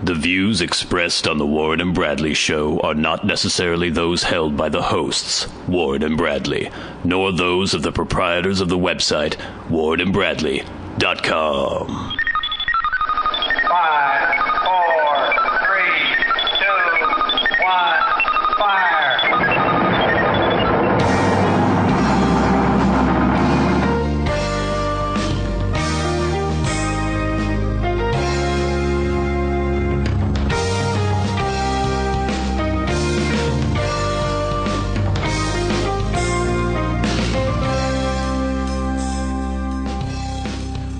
The views expressed on the Warren and Bradley Show are not necessarily those held by the hosts, Warren and Bradley, nor those of the proprietors of the website, warrenandbradley.com. 5, 4, 3, 2, 1, fire!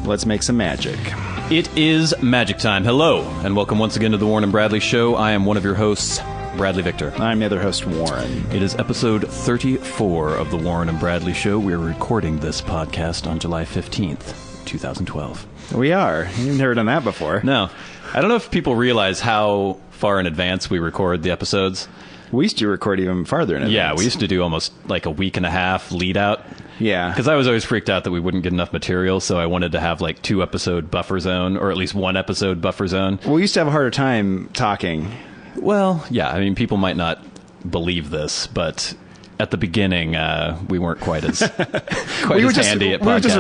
Let's make some magic. It is magic time. Hello, and welcome once again to the Warren and Bradley Show. I am one of your hosts, Bradley Victor. I'm the other host, Warren. It is episode 34 of the Warren and Bradley Show. We are recording this podcast on July 15th, 2012. We are. You've never done that before. No. I don't know if people realize how far in advance we record the episodes. We used to record even farther in advance. Yeah, we used to do almost like a week and a half lead out. Yeah. Because I was always freaked out that we wouldn't get enough material, so I wanted to have like 2-episode buffer zone, or at least 1-episode buffer zone. We used to have a harder time talking. Well, yeah, I mean, people might not believe this, but at the beginning, we weren't quite as handy at podcasting. We would just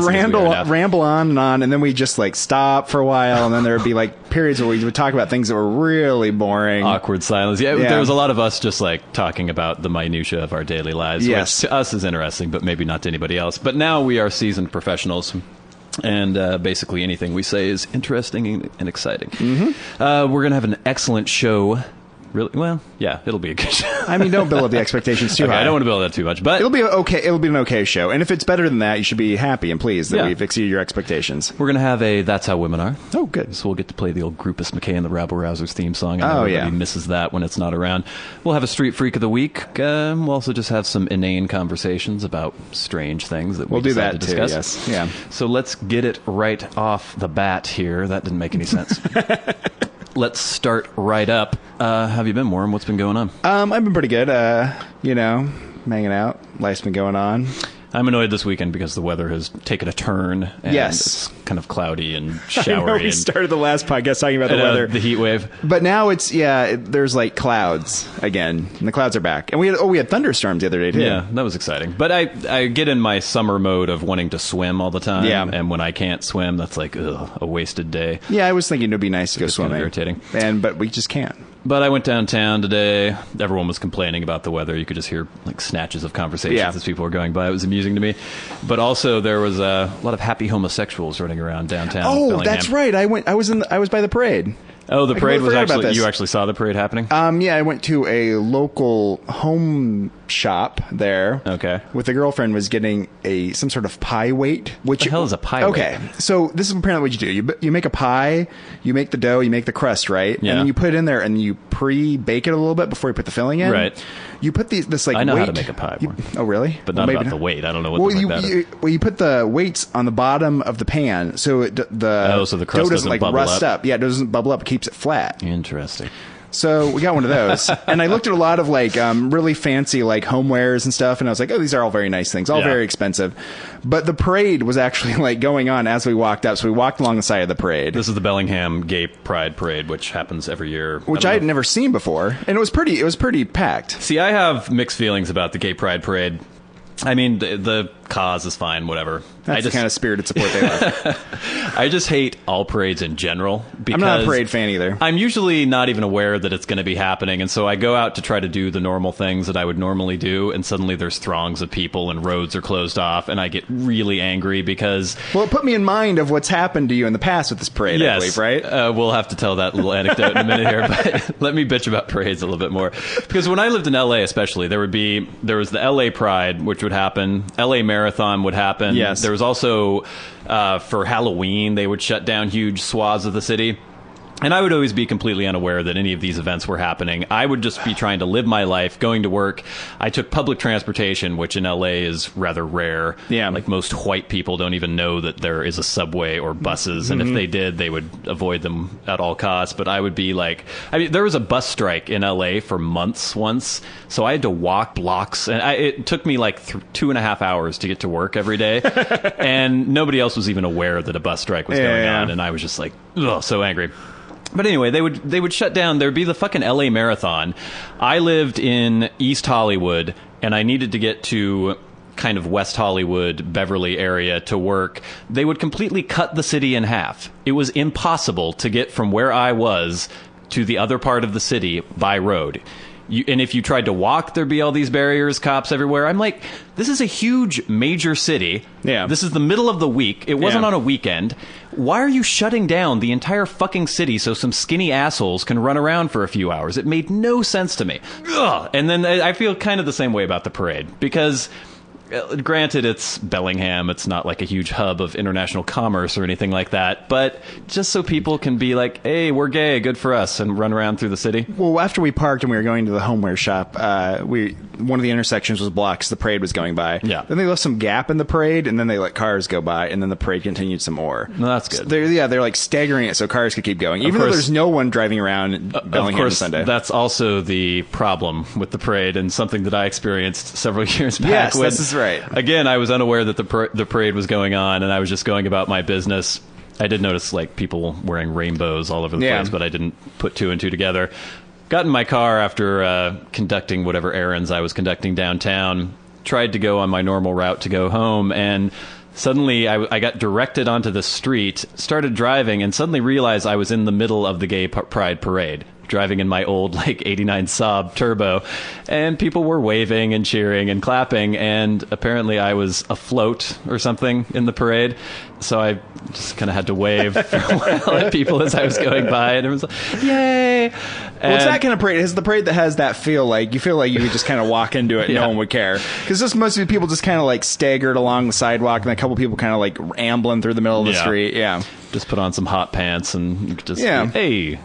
ramble on, and then we'd just like stop for a while, and then there would be like periods where we would talk about things that were really boring. Awkward silence. Yeah, there was a lot of us just like talking about the minutiae of our daily lives, which to us is interesting, but maybe not to anybody else. But now we are seasoned professionals. And basically anything we say is interesting and exciting. Mm-hmm. We're going to have an excellent show. Really? Well, yeah, it'll be a good show. I mean, don't build up the expectations too high. I don't want to build that too much, but it'll be okay. It'll be an okay show, and if it's better than that, you should be happy and pleased that we've exceeded your expectations. We're gonna have a "That's How Women Are." Oh, good. So we'll get to play the old Groupus McKay and the Rabble Rousers theme song. I know everybody misses that when it's not around. We'll have a Street Freak of the Week. We'll also just have some inane conversations about strange things that we'll do that to too. discuss. Yes. Yeah. So let's get it right off the bat here. That didn't make any sense. Let's start right up. Have you been, Warren? What's been going on? I've been pretty good. Hanging out. Life's been going on. I'm annoyed this weekend because the weather has taken a turn. And it's kind of cloudy and showery. I know we started the last podcast talking about the weather. The heat wave. But now there's like clouds again. And the clouds are back. And we had thunderstorms the other day, too. Yeah, that was exciting. But I get in my summer mode of wanting to swim all the time. Yeah. And when I can't swim, that's like a wasted day. Yeah, I was thinking it would be nice to go swimming. Kind of irritating. But we just can't. But I went downtown today. Everyone was complaining about the weather. You could just hear like snatches of conversations as people were going by. It was amusing to me. But also there was a lot of happy homosexuals running around downtown. Oh, Bellingham. that's right. I was by the parade. Oh, the parade was actually, you actually saw the parade happening? Yeah, I went to a local home shop there. Okay. With a girlfriend, was getting some sort of pie weight. What the hell is a pie weight? Okay, so this is apparently what you do. You make a pie, you make the dough, you make the crust, right? Yeah. And then you put it in there and you pre-bake it a little bit before you put the filling in. Right. You put this like I know weight. how to make a pie. Oh, really? But not about the weight. I don't know what the about it. You put the weights on the bottom of the pan so the crust dough doesn't like rust up. Yeah, it doesn't bubble up. It keeps it flat. Interesting. So we got one of those, and I looked at a lot of like really fancy like homewares and stuff, and I was like, oh, these are all very nice things, all very expensive. But the parade was actually like going on as we walked up, so we walked along the side of the parade. This is the Bellingham Gay Pride parade, which happens every year. Which I had never seen before, and it was pretty packed. See, I have mixed feelings about the Gay Pride parade. I mean, the cause is fine, whatever. That's the kind of spirited support they have. I just hate all parades in general. Because I'm not a parade fan either. I'm usually not even aware that it's going to be happening, and so I go out to try to do the normal things that I would normally do, and suddenly there's throngs of people and roads are closed off, and I get really angry because... Well, it put me in mind of what's happened to you in the past with this parade, yes, I believe, right? We'll have to tell that little anecdote in a minute here, but let me bitch about parades a little bit more. Because when I lived in L.A. especially, there was the L.A. Pride, which would happen. L.A. Marathon would happen. Yes. There was also, for Halloween, they would shut down huge swaths of the city. And I would always be completely unaware that any of these events were happening. I would just be trying to live my life, going to work. I took public transportation, which in LA is rather rare. Yeah. Like most white people don't even know that there is a subway or buses. And if they did, they would avoid them at all costs. But I would be like, I mean, there was a bus strike in LA for months once. So I had to walk blocks. And it took me like 2.5 hours to get to work every day. And nobody else was even aware that a bus strike was going on. And I was just like, ugh, so angry. But anyway, they would shut down. There'd be the fucking LA Marathon. I lived in East Hollywood, and I needed to get to kind of West Hollywood, Beverly area to work. They would completely cut the city in half. It was impossible to get from where I was to the other part of the city by road. And if you tried to walk, there'd be all these barriers, cops everywhere. I'm like, this is a huge, major city. Yeah. This is the middle of the week. It wasn't on a weekend. Why are you shutting down the entire fucking city so some skinny assholes can run around for a few hours? It made no sense to me. Ugh. And then I feel kind of the same way about the parade, because granted, it's Bellingham. It's not like a huge hub of international commerce or anything like that. But just so people can be like, hey, we're gay, good for us, and run around through the city. Well, after we parked and we were going to the homeware shop, one of the intersections was blocked because the parade was going by. Yeah. Then they left some gap in the parade, and then they let cars go by, and then the parade continued some more. No, that's good. So they're like staggering it so cars could keep going, even though there's no one driving around in Bellingham on Sunday. That's also the problem with the parade, and something that I experienced several years back. Yes, this is right. Again, I was unaware that the parade was going on, and I was just going about my business. I did notice like people wearing rainbows all over the place, but I didn't put two and two together. Got in my car after conducting whatever errands I was conducting downtown, tried to go on my normal route to go home, and suddenly I got directed onto the street, started driving, and suddenly realized I was in the middle of the Gay Pride parade, driving in my old like 89 Saab Turbo, and people were waving and cheering and clapping, and apparently I was afloat or something in the parade, so I just kind of had to wave for a while at people as I was going by, and it was like, yay! Well, it's that kind of parade. It's the parade that has that feel like you could just kind of walk into it and no one would care. Because just most of the people just kind of like staggered along the sidewalk, and a couple people kind of like ambling through the middle of the street. Yeah. Just put on some hot pants and you could just, hey.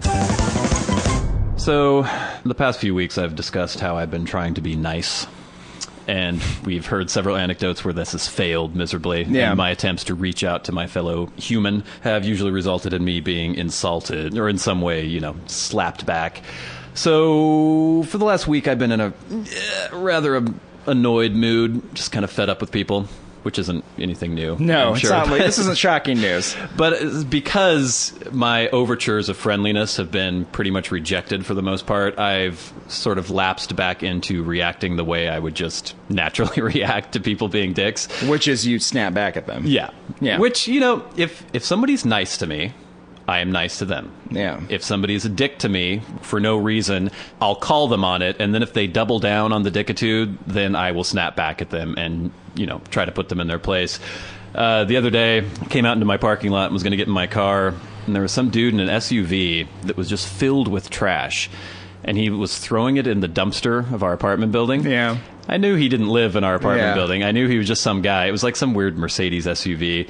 So, the past few weeks I've discussed how I've been trying to be nice. And we've heard several anecdotes where this has failed miserably. Yeah. And my attempts to reach out to my fellow human have usually resulted in me being insulted or in some way, slapped back. So, for the last week, I've been in a rather annoyed mood, just kind of fed up with people, which isn't anything new. No, I'm it's not like, this isn't shocking news. But because my overtures of friendliness have been pretty much rejected for the most part, I've sort of lapsed back into reacting the way I would just naturally react to people being dicks. Which is you snap back at them. Yeah. Yeah. Which, if somebody's nice to me, I am nice to them. Yeah. If somebody's a dick to me for no reason, I'll call them on it, and then if they double down on the dickitude, then I will snap back at them and, try to put them in their place. The other day, I came out into my parking lot and was going to get in my car, and there was some dude in an SUV that was just filled with trash, and he was throwing it in the dumpster of our apartment building. Yeah. I knew he didn't live in our apartment building. I knew he was just some guy. It was like some weird Mercedes SUV.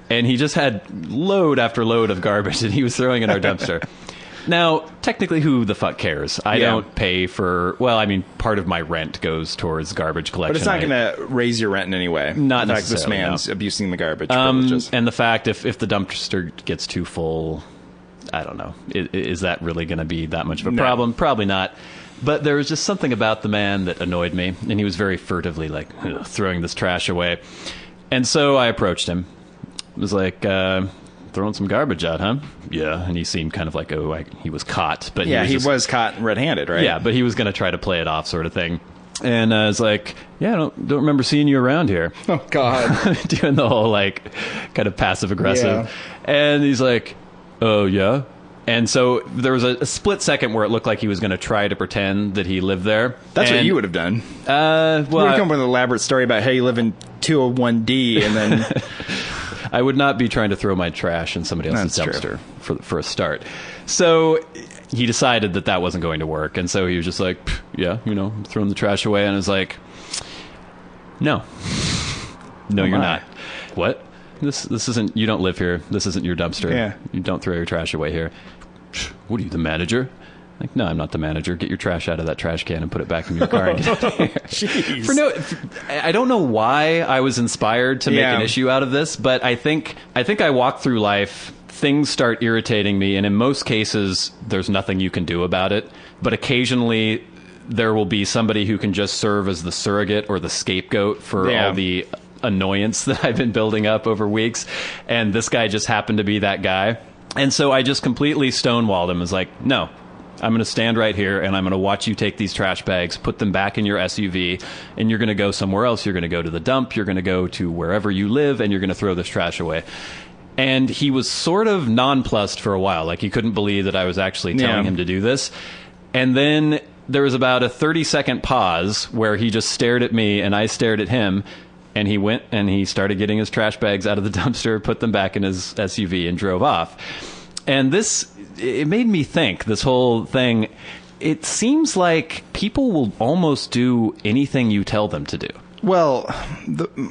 And he just had load after load of garbage that he was throwing in our dumpster. Now, technically, who the fuck cares? I don't pay for... Well, I mean, part of my rent goes towards garbage collection. But it's not going to raise your rent in any way. Not in fact, this necessarily, man's abusing the garbage and privileges. the fact, if the dumpster gets too full, I don't know. Is that really going to be that much of a problem? Probably not. But there was just something about the man that annoyed me. And he was very furtively, throwing this trash away. And so I approached him. It was like, throwing some garbage out, huh? Yeah. And he seemed kind of like, he was caught. But he was caught red-handed, right? Yeah, but he was going to try to play it off sort of thing. And I was like, yeah, I don't remember seeing you around here. Oh, God. Doing the whole, kind of passive-aggressive. Yeah. And he's like, oh, yeah? And so there was a split second where it looked like he was going to try to pretend that he lived there. That's what you would have done. Well, you would have come up with an elaborate story about how you live in 201D and then... I would not be trying to throw my trash in somebody else's dumpster for a start. So he decided that wasn't going to work. And so he was just like, yeah, throwing the trash away. And I was like, no, you're not. What? This isn't, you don't live here. This isn't your dumpster. Yeah. You don't throw your trash away here. What are you, the manager? Like, no, I'm not the manager. Get your trash out of that trash can and put it back in your car. And get out of here. Jeez. I don't know why I was inspired to make an issue out of this, but I think I walk through life, things start irritating me, and in most cases, there's nothing you can do about it. But occasionally, there will be somebody who can just serve as the surrogate or the scapegoat for all the annoyance that I've been building up over weeks. And this guy just happened to be that guy. And so I just completely stonewalled him. I was like, no, I'm going to stand right here and I'm going to watch you take these trash bags, put them back in your SUV, and you're going to go somewhere else. You're going to go to the dump. You're going to go to wherever you live, and you're going to throw this trash away. And he was sort of nonplussed for a while. Like, he couldn't believe that I was actually telling him to do this. And then there was about a 30-second pause where he just stared at me and I stared at him. And he went and he started getting his trash bags out of the dumpster, put them back in his SUV, and drove off. And it made me think, this whole thing, it seems like people will almost do anything you tell them to do. Well,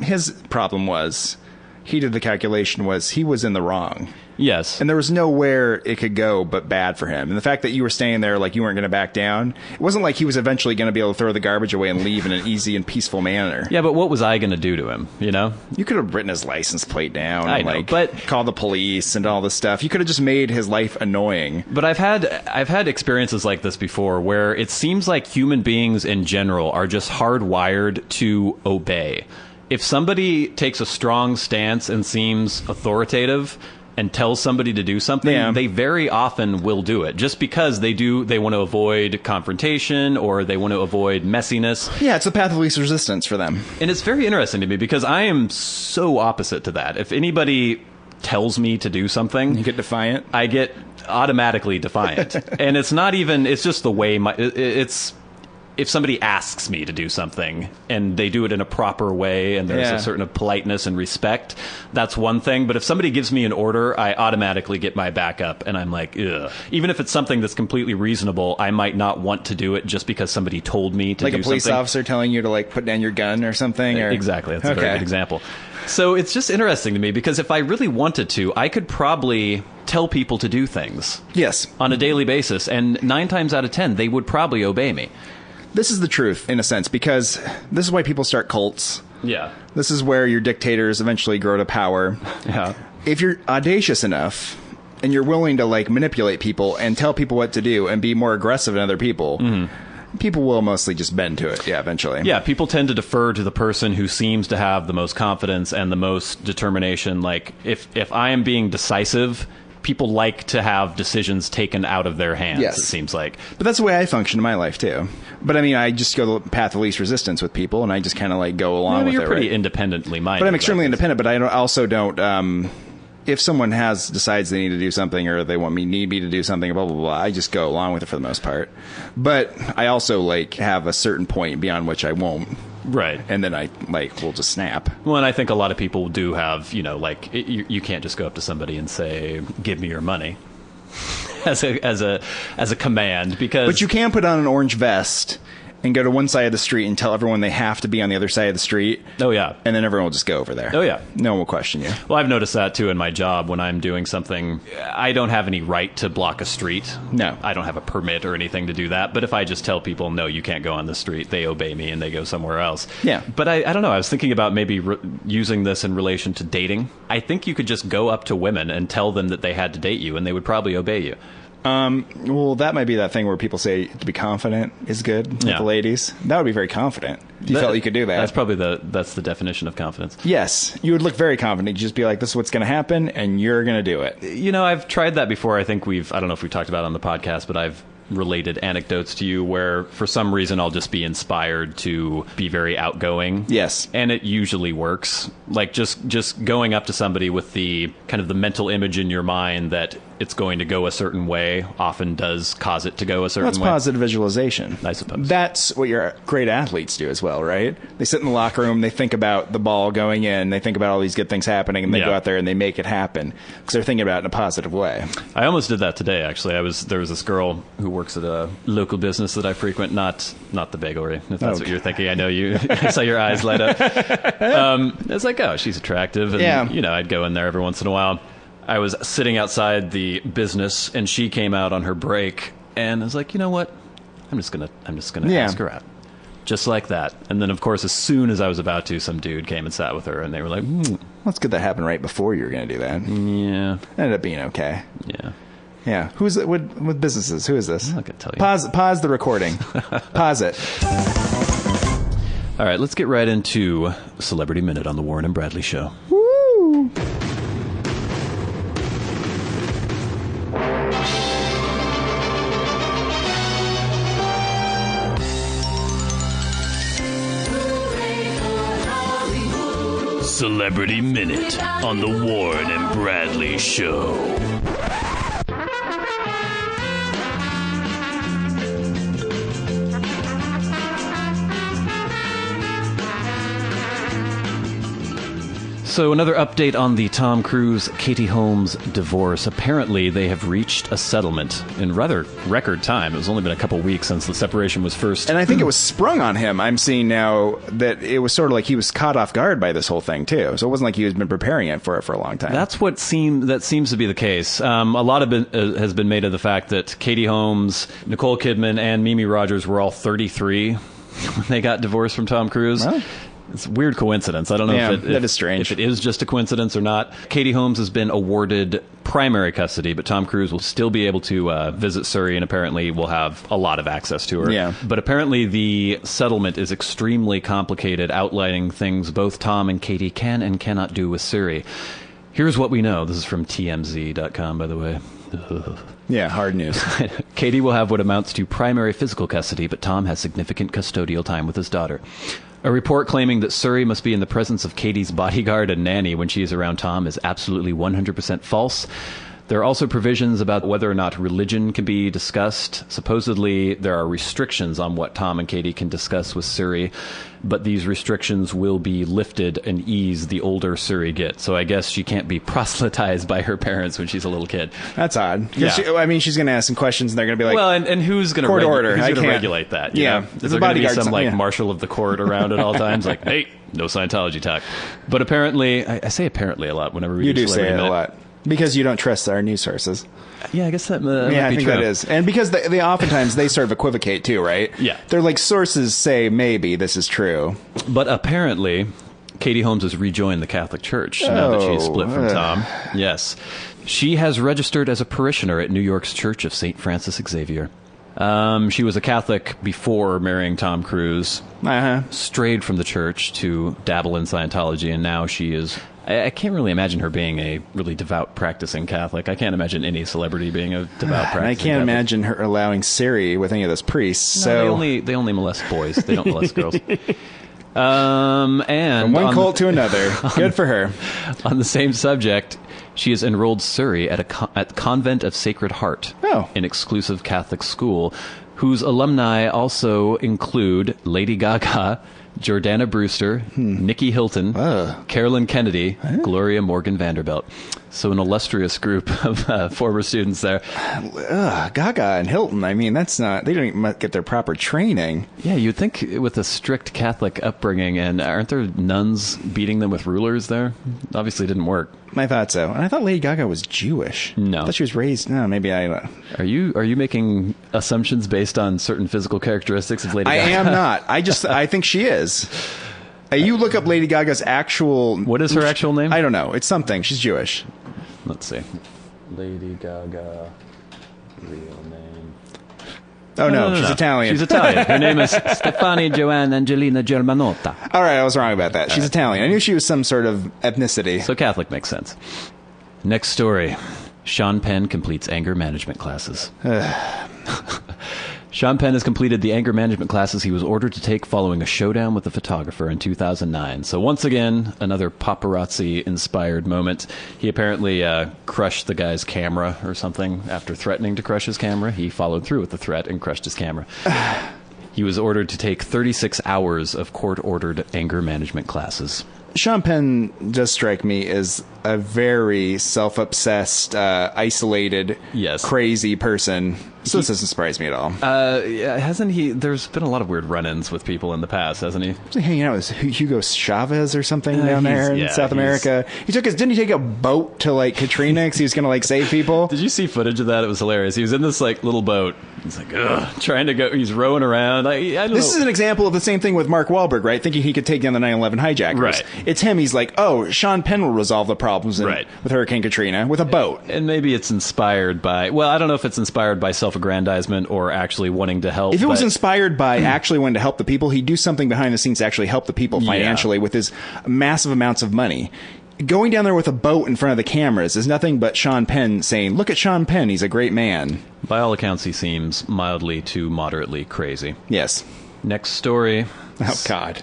his problem was, he did the calculation, was he was in the wrong. Yes. And there was nowhere it could go but bad for him. And the fact that you were staying there like you weren't going to back down, it wasn't like he was eventually going to be able to throw the garbage away and leave in an easy and peaceful manner. Yeah, but what was I going to do to him, you know? You could have written his license plate down I know, like but called the police and all this stuff. You could have just made his life annoying. But I've had experiences like this before where it seems like human beings in general are just hardwired to obey. If somebody takes a strong stance and seems authoritative and tells somebody to do something, they very often will do it, just because they want to avoid confrontation or they want to avoid messiness. Yeah, it's a path of least resistance for them. And it's very interesting to me because I am so opposite to that. If anybody tells me to do something, you get defiant. I get automatically defiant. And it's not even, it's just the way if somebody asks me to do something and they do it in a proper way and there's a certain politeness and respect, that's one thing. But if somebody gives me an order, I automatically get my back up and I'm like, ugh. Even if it's something that's completely reasonable, I might not want to do it just because somebody told me to do something. Like a police officer telling you to like put down your gun or something? Or... Exactly. That's a very good example. So it's just interesting to me because if I really wanted to, I could probably tell people to do things. Yes. On a daily basis. And 9 times out of 10, they would probably obey me. This is the truth, in a sense, because this is why people start cults. Yeah. This is where your dictators eventually grow to power. Yeah. If you're audacious enough and you're willing to like manipulate people and tell people what to do and be more aggressive than other people, people will mostly just bend to it. Yeah, eventually. Yeah, people tend to defer to the person who seems to have the most confidence and the most determination. Like, if I am being decisive, people like to have decisions taken out of their hands, it seems like. But that's the way I function in my life, too. But, I mean, I just go the path of least resistance with people, and I just kind of, like, go along with it. You're pretty independently minded. But I'm extremely independent, but I also don't... if someone decides they need to do something or they need me to do something, blah, blah, blah, I just go along with it for the most part. But I also, like, have a certain point beyond which I won't. Right. And then I, like, will just snap. Well, and I think a lot of people do have, you know, like, you can't just go up to somebody and say, give me your money as a command, because... But you can put on an orange vest and go to one side of the street and tell everyone they have to be on the other side of the street. Oh, yeah. And then everyone will just go over there. Oh, yeah. No one will question you. Well, I've noticed that, too, in my job. When I'm doing something, I don't have any right to block a street. No. I don't have a permit or anything to do that. But if I just tell people, no, you can't go on the street, they obey me and they go somewhere else. Yeah. But I don't know. I was thinking about maybe using this in relation to dating. I think you could just go up to women and tell them that they had to date you, and they would probably obey you. Well, that might be that thing where people say to be confident is good with the ladies. That would be very confident. If you felt you could do that. That's probably that's the definition of confidence. Yes. You would look very confident. You'd just be like, this is what's going to happen, and you're going to do it. You know, I've tried that before. I think I don't know if we talked about it on the podcast, but I've related anecdotes to you where for some reason I'll just be inspired to be very outgoing. Yes. And it usually works. Like just going up to somebody with the kind of the mental image in your mind that it's going to go a certain way often does cause it to go a certain way. That's positive visualization. I suppose. That's what your great athletes do as well, right? They sit in the locker room, they think about the ball going in, they think about all these good things happening, and they go out there and they make it happen because they're thinking about it in a positive way. I almost did that today, actually. There was this girl who works at a local business that I frequent, not the bagelry, if that's what you're thinking. I know you. I saw your eyes light up. It's like, oh, she's attractive, and you know, I'd go in there every once in a while. I was sitting outside the business, and she came out on her break, and I was like, you know what? I'm just gonna ask her out, just like that. And then, of course, as soon as I was about to, some dude came and sat with her, and they were like, Well, it's good that happened right before you were going to do that. Yeah, ended up being okay. Yeah. Who's it with businesses? Who is this? I'm not gonna tell you. Pause the recording. Pause it. All right, let's get right into Celebrity Minute on the Warren and Bradley Show. Woo! Celebrity Minute on the Warren and Bradley Show. So another update on the Tom Cruise-Katie Holmes divorce. Apparently, they have reached a settlement in rather record time. It was only been a couple weeks since the separation was first. And I think it was sprung on him. I'm seeing now that it was sort of like he was caught off guard by this whole thing, too. So it wasn't like he had been preparing it for a long time. That seems to be the case. A lot has been made of the fact that Katie Holmes, Nicole Kidman, and Mimi Rogers were all 33 when they got divorced from Tom Cruise. Well, it's a weird coincidence. I don't know that is strange. If it is just a coincidence or not. Katie Holmes has been awarded primary custody, but Tom Cruise will still be able to visit Surrey and apparently will have a lot of access to her. Yeah. But apparently the settlement is extremely complicated, outlining things both Tom and Katie can and cannot do with Surrey. Here's what we know. This is from TMZ.com, by the way. Yeah, hard news. Katie will have what amounts to primary physical custody, but Tom has significant custodial time with his daughter. A report claiming that Surrey must be in the presence of Katie's bodyguard and nanny when she is around Tom is absolutely 100% false. There are also provisions about whether or not religion can be discussed. Supposedly, there are restrictions on what Tom and Katie can discuss with Surrey, but these restrictions will be lifted and eased the older Surrey gets. So I guess she can't be proselytized by her parents when she's a little kid. That's odd. Yeah. She's going to ask some questions, and they're going to be like, well, and who's going to regulate that? Yeah. Is there going to be some marshal of the court around at all times? Like, hey, no Scientology talk. But apparently, I say apparently a lot whenever we You do say it a lot. Because you don't trust our news sources. Yeah, I guess that might be I think true. that is. And because they oftentimes, they sort of equivocate too, right? Yeah. They're like, sources say maybe this is true. But apparently, Katie Holmes has rejoined the Catholic Church now that she's split from Tom. Yes. She has registered as a parishioner at New York's Church of St. Francis Xavier. She was a Catholic before marrying Tom Cruise, strayed from the church to dabble in Scientology, and now she is... I can't really imagine her being a really devout practicing Catholic. I can't imagine any celebrity being a devout practicing I can't Catholic. Imagine her allowing Siri with any of those priests. No, they only molest boys. They don't molest girls. And from one cult to another. Good for her. On the same subject, she has enrolled Surrey at Convent of Sacred Heart, an exclusive Catholic school, whose alumni also include Lady Gaga, Jordana Brewster, Nikki Hilton, Carolyn Kennedy, Gloria Morgan Vanderbilt. So an illustrious group of former students there. Gaga and Hilton, I mean, that's not... They don't even get their proper training. Yeah, you'd think with a strict Catholic upbringing, and aren't there nuns beating them with rulers there? Obviously didn't work. I thought so. And I thought Lady Gaga was Jewish. No. I thought she was raised... No, maybe I... Are you making assumptions based on certain physical characteristics of Lady Gaga? I am not. I think she is. You look up Lady Gaga's actual... What is her actual name? I don't know. It's something. She's Jewish. Let's see. Lady Gaga, real name. Oh, no, she's Italian. She's Italian. Her name is Stefania Joanna Angelina Germanotta. All right, I was wrong about that. She's Italian. I knew she was some sort of ethnicity. So Catholic makes sense. Next story. Sean Penn completes anger management classes. Sean Penn has completed the anger management classes he was ordered to take following a showdown with a photographer in 2009. So once again, another paparazzi-inspired moment. He apparently crushed the guy's camera or something after threatening to crush his camera. He followed through with the threat and crushed his camera. He was ordered to take 36 hours of court-ordered anger management classes. Sean Penn does strike me as a very self-obsessed, isolated, crazy person. So this doesn't surprise me at all. Hasn't he? There's been a lot of weird run-ins with people in the past, hasn't he? Was he hanging out with Hugo Chavez or something down there in South America? Didn't he take a boat to like Katrina because he was going to like save people? Did you see footage of that? It was hilarious. He was in this like little boat. He's like, trying to go. He's rowing around. This is an example of the same thing with Mark Wahlberg, right? Thinking he could take down the 9/11 hijackers. Right. It's him. He's like, Sean Penn will resolve the problems with Hurricane Katrina with a boat. And maybe it's inspired by, I don't know if it's inspired by self-aggrandizement or actually wanting to help. If it was inspired by actually wanting to help the people, he'd do something behind the scenes to actually help the people financially with his massive amounts of money. Going down there with a boat in front of the cameras is nothing but Sean Penn saying, look at Sean Penn, he's a great man. By all accounts, he seems mildly to moderately crazy. Yes. Next story. Oh, God.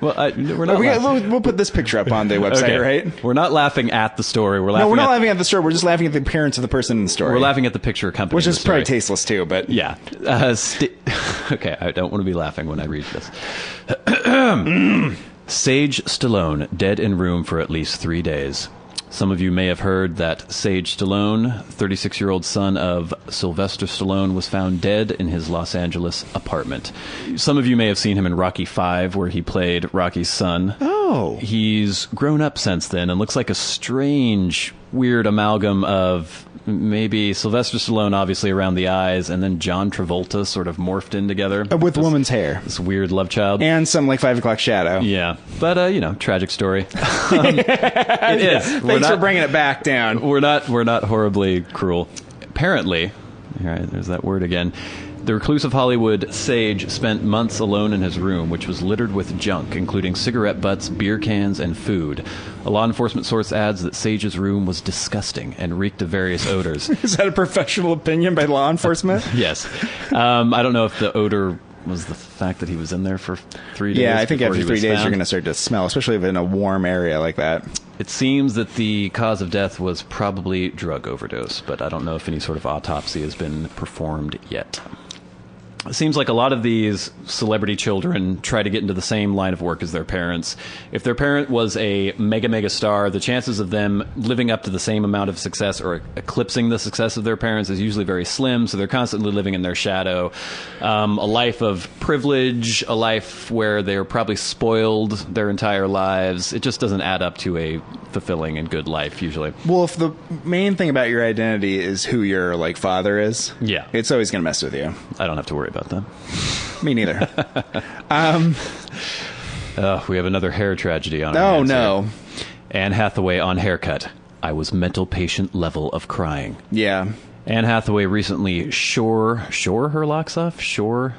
Well, we're not. We'll put this picture up on the website, Okay. right? We're not laughing at the story. We're not laughing at the story. We're just laughing at the appearance of the person in the story. We're laughing at the picture accompanying which is the story. probably tasteless too. But Yeah. Okay, I don't want to be laughing when I read this. Sage Stallone, dead in room for at least 3 days. Some of you may have heard that Sage Stallone, 36-year-old son of Sylvester Stallone, was found dead in his Los Angeles apartment. Some of you may have seen him in Rocky V, where he played Rocky's son. Oh. He's grown up since then and looks like a strange, weird amalgam of maybe Sylvester Stallone, obviously around the eyes, and then John Travolta sort of morphed in together. With woman's hair. This weird love child. And some like 5 o'clock shadow. Yeah. But, tragic story. It is. Thanks for bringing it back down. We're not horribly cruel. Apparently, all right, there's that word again. The recluse of Hollywood, Sage, spent months alone in his room, which was littered with junk, including cigarette butts, beer cans, and food. A law enforcement source adds that Sage's room was disgusting and reeked of various odors. Is that a professional opinion by law enforcement? Yes. I don't know if the odor was the fact that he was in there for 3 days. Yeah, I think after 3 days found. you're going to start to smell, especially if in a warm area like that. It seems that the cause of death was probably drug overdose, but I don't know if any sort of autopsy has been performed yet. It seems like a lot of these celebrity children try to get into the same line of work as their parents. If their parent was a mega star, the chances of them living up to the same amount of success or eclipsing the success of their parents is usually very slim, so they're constantly living in their shadow. A life of privilege, a life where they're probably spoiled their entire lives. It just doesn't add up to a fulfilling and good life, usually. Well, if the main thing about your identity is who your father is, yeah, it's always going to mess with you. I don't have to worry about that. Me neither. We have another hair tragedy on our hands no. Here. Anne Hathaway on haircut. I was mental patient level of crying. Yeah. Anne Hathaway recently shore her locks off? Shorn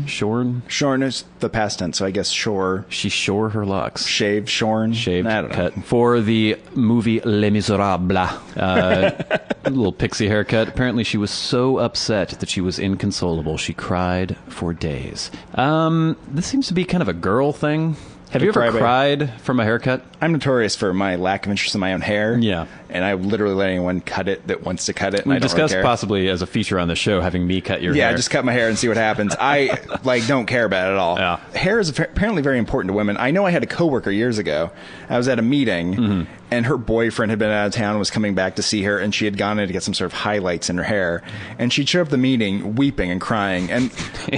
is the past tense, so I guess shore. She shore her locks. Shaved, shorn. Shaved, I don't know. cut. For the movie Les Miserables. A little pixie haircut. Apparently she was so upset that she was inconsolable. She cried for days. This seems to be kind of a girl thing. Have you ever cried from a haircut? I'm notorious for my lack of interest in my own hair. Yeah. And I literally let anyone cut it that wants to cut it. We discussed possibly as a feature on the show having me cut your hair. Yeah, just cut my hair and see what happens. I don't care about it at all. Yeah. Hair is apparently very important to women. I know I had a coworker years ago. I was at a meeting and her boyfriend had been out of town and was coming back to see her, and she had gone in to get some sort of highlights in her hair. And she'd show up at the meeting weeping and crying. And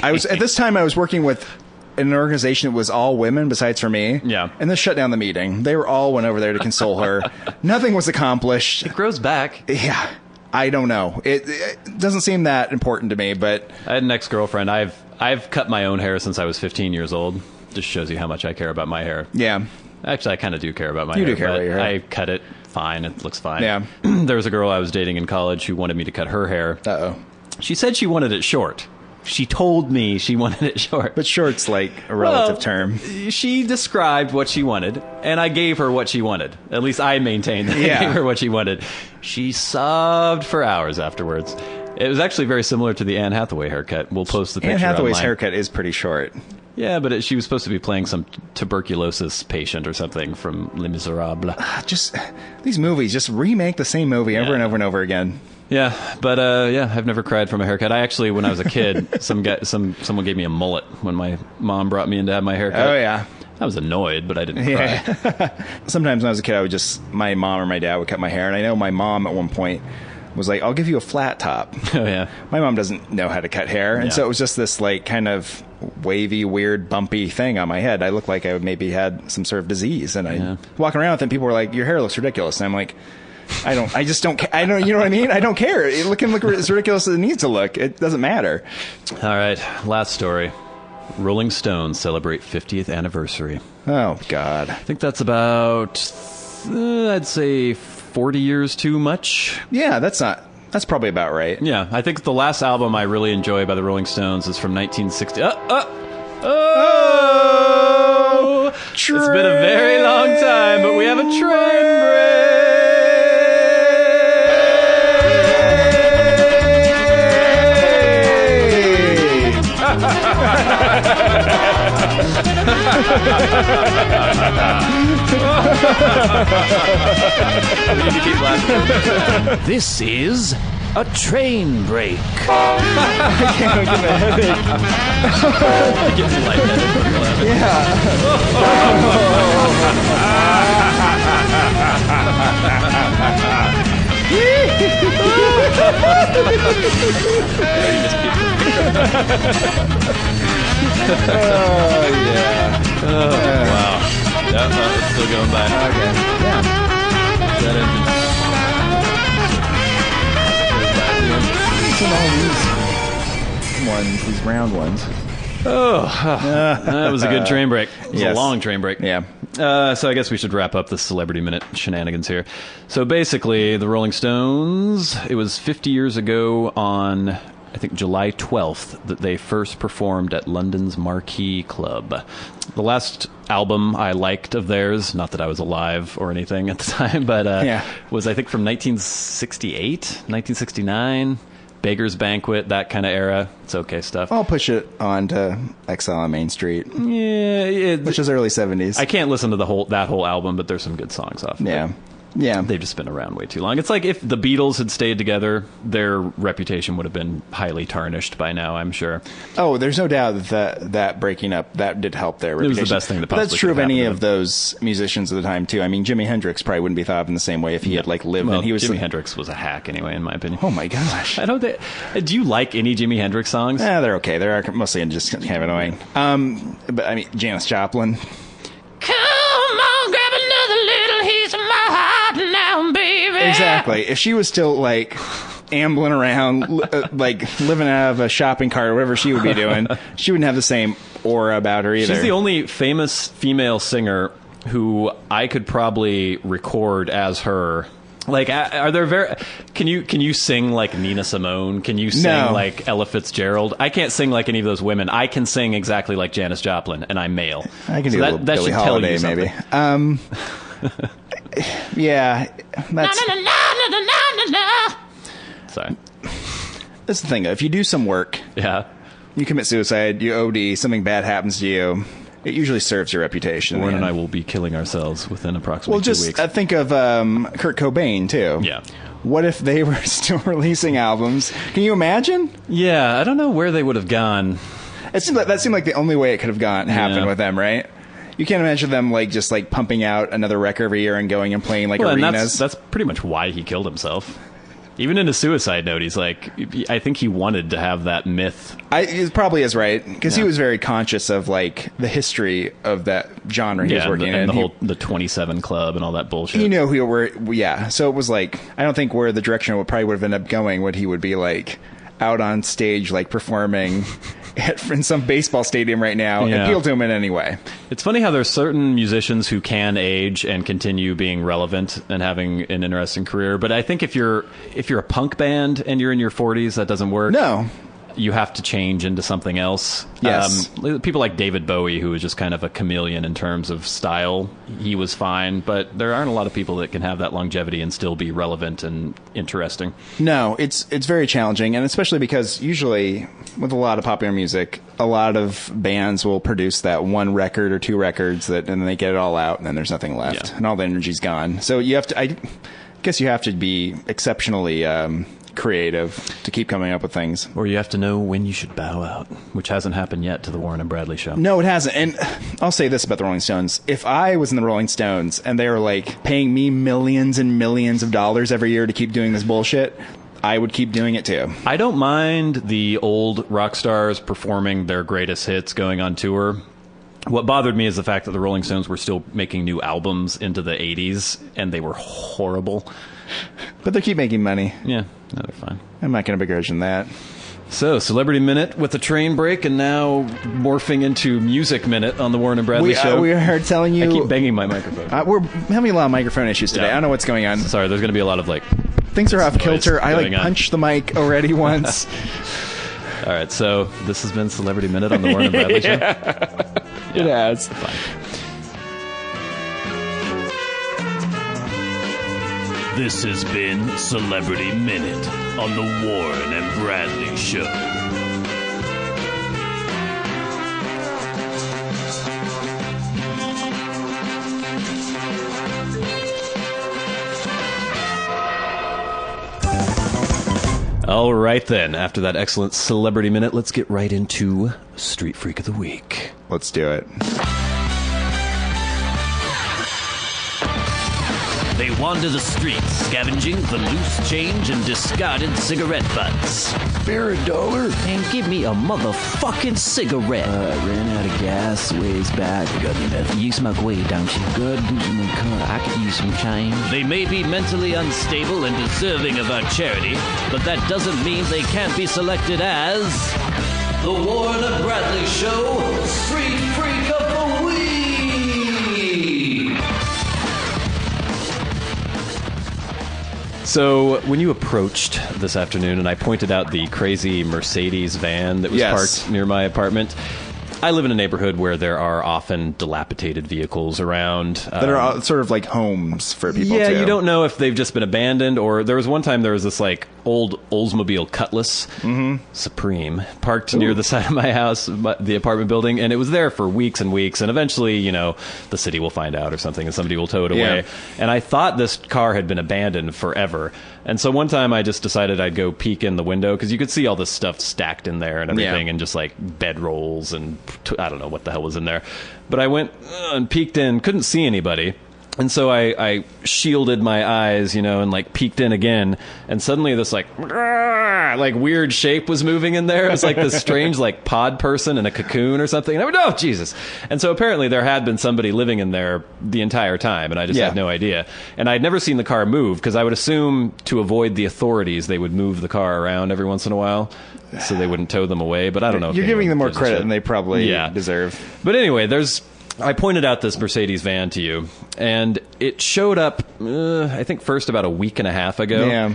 at this time I was working with an organization that was all women besides for me. Yeah. And this shut down the meeting. They all went over there to console her. Nothing was accomplished. It grows back. Yeah. I don't know. It doesn't seem that important to me, but I had an ex-girlfriend. I've cut my own hair since I was 15 years old. Just shows you how much I care about my hair. Yeah. Actually, I kind of do care about my hair. You do care about your hair. I cut it fine. It looks fine. Yeah. There was a girl I was dating in college who wanted me to cut her hair. Uh-oh. She said she wanted it short. She told me she wanted it short. But short's like a relative term. She described what she wanted, and I gave her what she wanted. At least I maintained that I gave her what she wanted. She sobbed for hours afterwards. It was actually very similar to the Anne Hathaway haircut. We'll post the picture Anne Hathaway's online. haircut is pretty short. Yeah, but she was supposed to be playing some tuberculosis patient or something from Les Miserables. Just these movies, just remake the same movie over and over and over again. Yeah, but I've never cried from a haircut. I actually, when I was a kid, someone gave me a mullet when my mom brought me in to have my haircut. Oh yeah. I was annoyed, but I didn't cry. Sometimes when I was a kid, my mom or my dad would cut my hair, and I know my mom at one point was like, "I'll give you a flat top." Oh yeah. My mom doesn't know how to cut hair, and so it was just this kind of wavy, weird, bumpy thing on my head. I looked like I maybe had some sort of disease, and I walking around with it, and people were like, "Your hair looks ridiculous," and I'm like, I just don't. You know what I mean? I don't care. It can look as ridiculous as it needs to look. It doesn't matter. All right, last story. Rolling Stones celebrate 50th anniversary. Oh God! I think that's about, I'd say, 40 years too much. Yeah, that's probably about right. Yeah, I think the last album I really enjoy by the Rolling Stones is from 1960. It's been a very long time, but we have a train break. need to keep laughing. This is a train break. It gets lightheaded when you're laughing. Wow. Yeah, it's still going by. Okay. Yeah. That engine. These round ones. That was a good train break. It was a long train break. Yeah. So I guess we should wrap up the Celebrity Minute shenanigans here. So basically, the Rolling Stones, it was 50 years ago on, I think, July 12th that they first performed at London's Marquee Club. The last album I liked of theirs, not that I was alive or anything at the time, but was, I think, from 1968, 1969. Beggar's Banquet, that kind of era. It's okay stuff. I'll push it on to Exile on Main Street. Yeah, which is early 70s. I can't listen to that whole album, but there's some good songs off of it. Yeah. They've just been around way too long. It's like if the Beatles had stayed together, their reputation would have been highly tarnished by now, I'm sure. Oh, there's no doubt that breaking up, that did help their reputation. It was the best thing that possibly could have That's true of happened any to of those musicians of the time, too. I mean, Jimi Hendrix probably wouldn't be thought of in the same way if he had, lived. Well, and he was Jimi Hendrix was a hack anyway, in my opinion. Oh, my gosh. Do you like any Jimi Hendrix songs? Yeah, they're okay. They're mostly just kind of annoying. But, I mean, Janis Joplin. Come on, grab another little piece of my heart now, baby. Exactly. If she was still, ambling around, living out of a shopping cart or whatever she would be doing, she wouldn't have the same aura about her either. She's the only famous female singer who I could probably record as her. Are there can you sing like Nina Simone? Can you sing like Ella Fitzgerald? I can't sing like any of those women. I can sing exactly like Janis Joplin, and I'm male. I can do that. That should tell you something. Maybe. Yeah, that's. Sorry. That's the thing, though. If you do some work, you commit suicide, you OD, something bad happens to you, it usually serves your reputation. Warren and I will be killing ourselves within approximately 2 weeks. Well, just think of Kurt Cobain, too. Yeah. What if they were still releasing albums? Can you imagine? Yeah, I don't know where they would have gone. That seemed like the only way it could have happened with them, right? You can't imagine them just pumping out another record every year and going and playing arenas. And that's pretty much why he killed himself. Even in his suicide note, he's like, I think he wanted to have that myth. It probably is right, because he was very conscious of the history of that genre he was working in. And the 27 Club and all that bullshit. You know so it was I don't think where the direction would ended up going would he would be out on stage performing in some baseball stadium right now, appeal to him in any way. It's funny how there's certain musicians who can age and continue being relevant and having an interesting career. But I think if you're a punk band and you're in your 40s, that doesn't work. No. You have to change into something else. Yes. People like David Bowie, who is just kind of a chameleon in terms of style, he was fine. But there aren't a lot of people that can have that longevity and still be relevant and interesting. No, it's very challenging, and especially because usually with a lot of popular music, a lot of bands will produce that one record or two records and then they get it all out, and then there's nothing left, and all the energy's gone. So you have to, I guess you have to be exceptionally creative to keep coming up with things. Or you have to know when you should bow out, which hasn't happened yet to the Warren and Bradley show. No, it hasn't. And I'll say this about the Rolling Stones. If I was in the Rolling Stones and they were paying me millions and millions of dollars every year to keep doing this bullshit, I would keep doing it too. I don't mind the old rock stars performing their greatest hits going on tour. What bothered me is the fact that the Rolling Stones were still making new albums into the 80s, and they were horrible. But they keep making money. Yeah, no, they're fine. I'm not going to begrudge them that. So, Celebrity Minute with the train break, and now morphing into Music Minute on the Warren and Bradley show. We are telling you... I keep banging my microphone. We're having a lot of microphone issues today. I don't know what's going on. Sorry, there's going to be a lot of things are off kilter. I punched the mic already once. All right, so this has been Celebrity Minute on the Warren and Bradley show. It has. Fine. This has been Celebrity Minute on the Warren and Bradley Show. All right, then. After that excellent celebrity minute, let's get right into Street Freak of the Week. Let's do it. They wander the streets, scavenging for loose change and discarded cigarette butts. Spare $1. And give me a motherfucking cigarette. Ran out of gas ways back. Got me that. You smoke weed, don't you? Good. I could use some change. They may be mentally unstable and deserving of our charity, but that doesn't mean they can't be selected as the Warren and Bradley Show Street Freak of the Week. So when you approached this afternoon and I pointed out the crazy Mercedes van that was parked near my apartment, I live in a neighborhood where there are often dilapidated vehicles around. That are sort of like homes for people, yeah, too. you don't know if they've just been abandoned, or there was one time there was this like old Oldsmobile Cutlass Supreme parked near the side of my house, the apartment building, and it was there for weeks and weeks, and eventually, you know, the city will find out or something, and somebody will tow it away. And I thought this car had been abandoned forever. And so one time I just decided I'd go peek in the window, because you could see all this stuff stacked in there and everything, and just like bedrolls and I don't know what the hell was in there. But I went and peeked in, couldn't see anybody. And so I shielded my eyes, you know, and like peeked in again, and suddenly this like weird shape was moving in there. It was like this strange like pod person in a cocoon or something. And I went, oh, Jesus. And so apparently there had been somebody living in there the entire time, and I just had no idea. And I'd never seen the car move, because I would assume to avoid the authorities, they would move the car around every once in a while, so they wouldn't tow them away. But I don't know. You're giving them more credit than they probably deserve. But anyway, I pointed out this Mercedes van to you, and it showed up, I think, first about a week and a half ago. Yeah.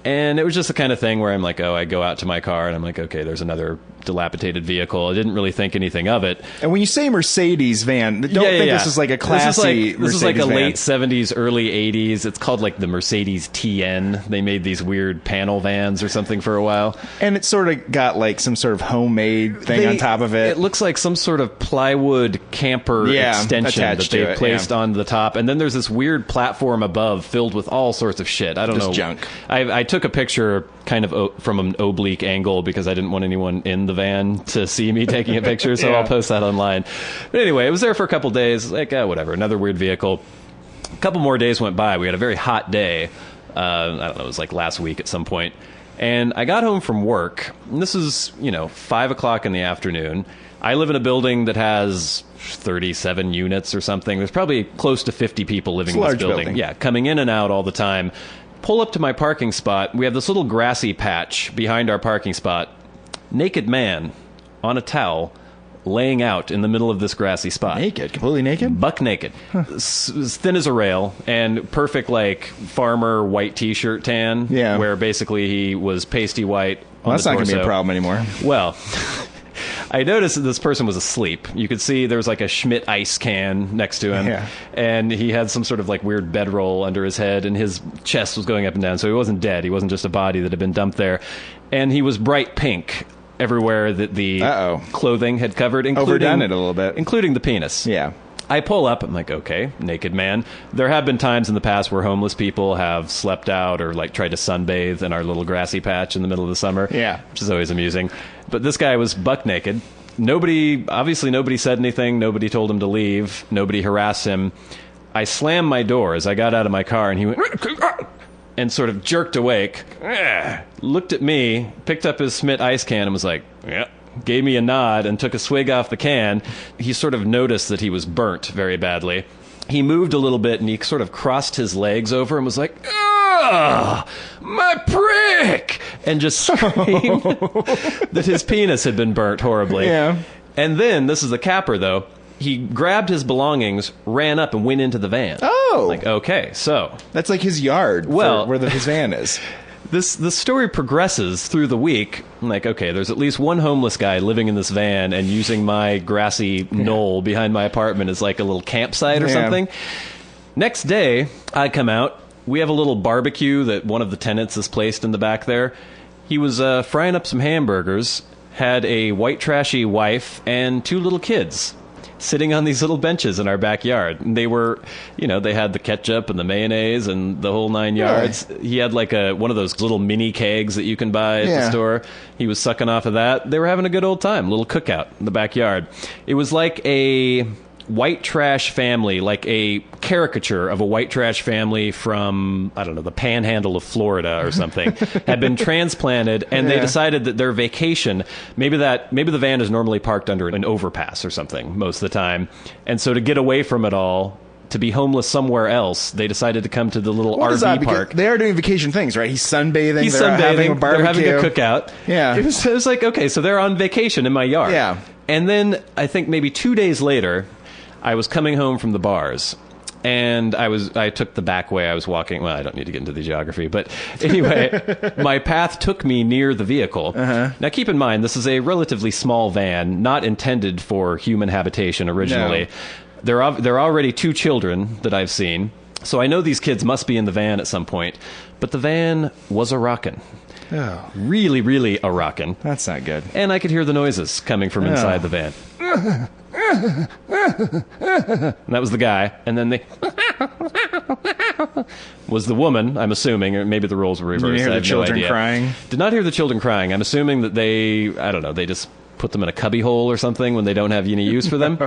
And it was just the kind of thing where I'm like, oh, I go out to my car, and I'm like, okay, there's another dilapidated vehicle. I didn't really think anything of it. And when you say Mercedes van, don't think this is like a classy This is like a Mercedes van. late 70s, early 80s. It's called like the Mercedes TN. They made these weird panel vans or something for a while. And it sort of got like some sort of homemade thing on top of it. It looks like some sort of plywood camper extension that they placed on the top. And then there's this weird platform above filled with all sorts of shit. I don't know. Junk. I took a picture kind of from an oblique angle because I didn't want anyone in the van to see me taking a picture, so I'll post that online. But anyway, it was there for a couple days, like, whatever, another weird vehicle. A couple more days went by. We had a very hot day. I don't know, it was like last week at some point. And I got home from work, and this is, 5 o'clock in the afternoon. I live in a building that has 37 units or something. There's probably close to 50 people living in this building. Yeah, coming in and out all the time. Pull up to my parking spot. We have this little grassy patch behind our parking spot. Naked man on a towel laying out in the middle of this grassy spot. Naked? Completely naked? Buck naked. As thin as a rail, and perfect like farmer white t-shirt tan. Yeah. Where basically he was pasty white on that's the not going torso. to be a problem anymore. Well... I noticed that this person was asleep. You could see there was like a Schmidt ice can next to him, and he had some sort of like weird bedroll under his head, and his chest was going up and down, so he wasn't dead. He wasn't just a body that had been dumped there. And he was bright pink everywhere that the clothing had covered, overdone it a little bit, including the penis. Yeah. I pull up, I'm like, okay, naked man. There have been times in the past where homeless people have slept out or like tried to sunbathe in our little grassy patch in the middle of the summer. Yeah. Which is always amusing. But this guy was buck naked. Obviously nobody said anything. Nobody told him to leave. Nobody harassed him. I slammed my door as I got out of my car, and he went and sort of jerked awake, looked at me, picked up his Schmidt ice can and was like, yeah. Gave me a nod and took a swig off the can. He sort of noticed that he was burnt very badly. He moved a little bit, and he sort of crossed his legs over and was like, "Ah, my prick!" and just screamed that his penis had been burnt horribly. Yeah. And then, this is the capper, though, he grabbed his belongings, ran up, and went into the van. Oh! Like, okay, so... That's like his yard, where his van is. The story progresses through the week. I'm like, okay, there's at least one homeless guy living in this van and using my grassy knoll behind my apartment as like a little campsite or something. Next day, I come out. We have a little barbecue that one of the tenants has placed in the back there. He was frying up some hamburgers, had a white trashy wife and 2 little kids. sitting on these little benches in our backyard. And they were, they had the ketchup and the mayonnaise and the whole 9 yards. He had like one of those little mini kegs that you can buy at the store. He was sucking off of that. They were having a good old time, little cookout in the backyard. It was like a white trash family, like a caricature of a white trash family from, I don't know, the panhandle of Florida or something, had been transplanted, and they decided that their vacation, maybe the van is normally parked under an overpass or something most of the time, and so to get away from it all, to be homeless somewhere else, they decided to come to the little RV park. They are doing vacation things, right? He's sunbathing. He's they're sunbathing. Having a barbecue. They're having a cookout. Yeah. It was like, okay, so they're on vacation in my yard. Yeah. And then I think maybe 2 days later, I was coming home from the bars, and I took the back way. I was walking. Well, I don't need to get into the geography, but anyway, my path took me near the vehicle. Now, keep in mind, this is a relatively small van, not intended for human habitation originally. No. There are already 2 children that I've seen, so I know these kids must be in the van at some point. But the van was a-rockin'. Oh. Really, really a-rockin'. That's not good. And I could hear the noises coming from inside the van. And that was the guy, and then was the woman, I'm assuming, or maybe the roles were reversed. Did you hear the children crying? Did not hear the children crying. I'm assuming that they just put them in a cubby hole or something when they don't have any use for them.